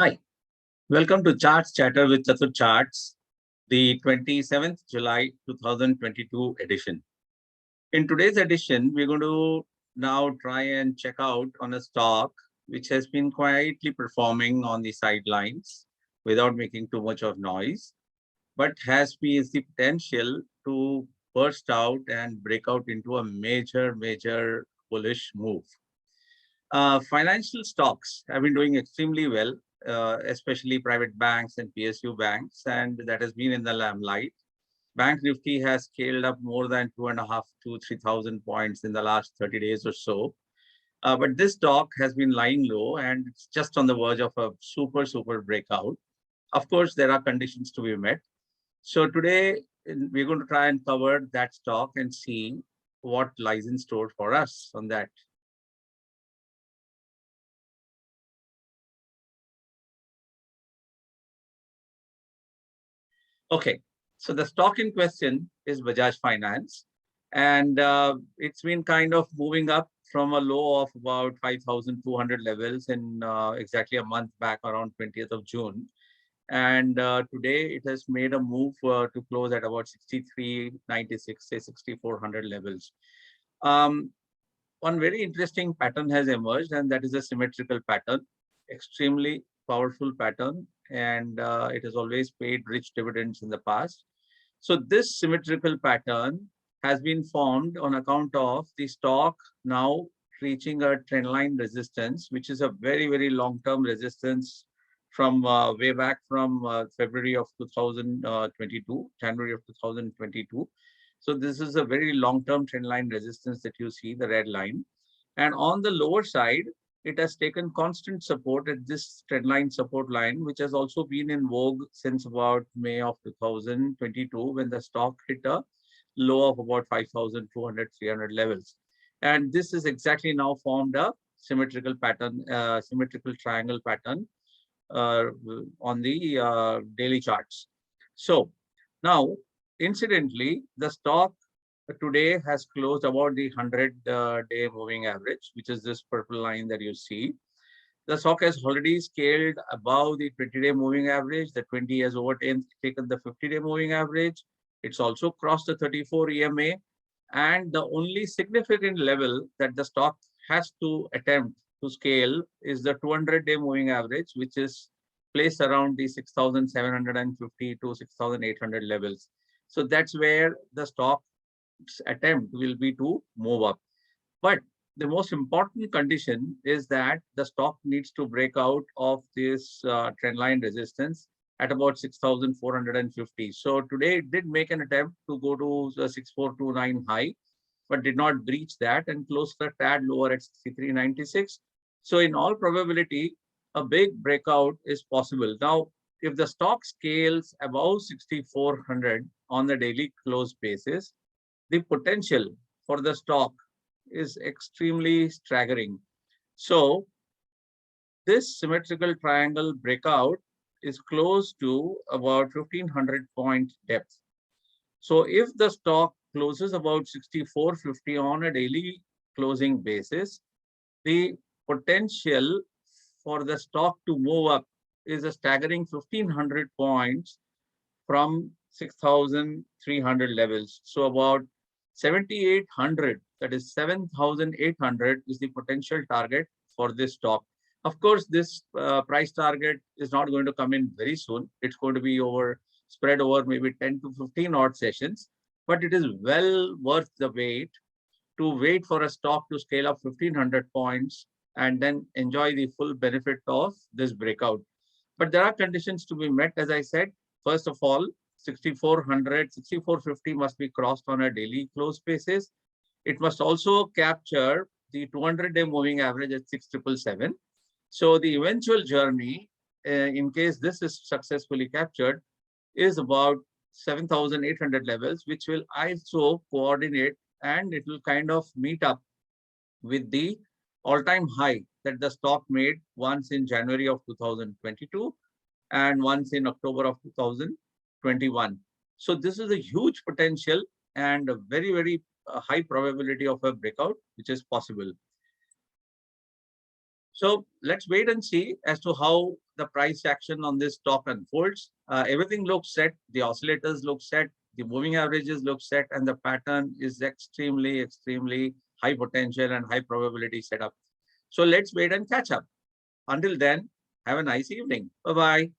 Hi, welcome to Charts Chatter with Chatur Charts, the 27th July 2022 edition. In today's edition, we're going to now try and check out on a stock which has been quietly performing on the sidelines without making too much of noise, but has the potential to burst out and break out into a major bullish move. Financial stocks have been doing extremely well, especially private banks and PSU banks, and that has been in the limelight. Bank Nifty has scaled up more than 2.5 to 3,000 points in the last 30 days or so. But this stock has been lying low and it's just on the verge of a super breakout. Of course, there are conditions to be met. So today we're going to try and cover that stock and see what lies in store for us on that. Okay, so the stock in question is Bajaj Finance, and it's been kind of moving up from a low of about 5,200 levels in exactly a month back around 20th of June. And today it has made a move to close at about 63.96, say 6,400 levels. One very interesting pattern has emerged, and that is a symmetrical pattern, extremely powerful pattern, and it has always paid rich dividends in the past. So this symmetrical pattern has been formed on account of the stock now reaching a trendline resistance, which is a very long-term resistance from way back from February of 2022, January of 2022. So this is a very long-term trend line resistance that you see, the red line. And on the lower side, it has taken constant support at this trend line support line, which has also been in vogue since about May of 2022, when the stock hit a low of about 5,200, 300 levels. And this is exactly now formed a symmetrical pattern, symmetrical triangle pattern on the daily charts. So now, incidentally, the stock today has closed about the 100-day moving average, which is this purple line that you see. The stock has already scaled above the 20-day moving average. The 20 has overtaken the 50-day moving average. It's also crossed the 34 EMA. And the only significant level that the stock has to attempt to scale is the 200-day moving average, which is placed around the 6,750 to 6,800 levels. So that's where the stock's attempt will be to move up. But the most important condition is that the stock needs to break out of this trendline resistance at about 6,450. So today it did make an attempt to go to the 6,429 high, but did not breach that and closed the tad lower at 63.96. So in all probability, a big breakout is possible. Now, if the stock scales above 6,400 on the daily close basis, the potential for the stock is extremely staggering. So this symmetrical triangle breakout is close to about 1,500 point depth. So if the stock closes about 6,450 on a daily closing basis, the potential for the stock to move up is a staggering 1,500 points from 6,300 levels. So about 7,800, that is 7,800 is the potential target for this stock. Of course, this price target is not going to come in very soon. It's going to be spread over maybe 10 to 15 odd sessions, but it is well worth the wait to wait for a stock to scale up 1,500 points and then enjoy the full benefit of this breakout. But there are conditions to be met, as I said. First of all, 6,400, 6,450 must be crossed on a daily close basis. It must also capture the 200-day moving average at 6,777. So the eventual journey, in case this is successfully captured, is about 7,800 levels, which will also coordinate, and it will kind of meet up with the all-time high that the stock made once in January of 2022 and once in October of 2021. So this is a huge potential and a very high probability of a breakout, which is possible. So let's wait and see as to how the price action on this stock unfolds. Everything looks set. The oscillators look set. The moving averages look set, and the pattern is extremely, extremely high potential and high probability setup. So let's wait and catch up. Until then, have a nice evening. Bye-bye.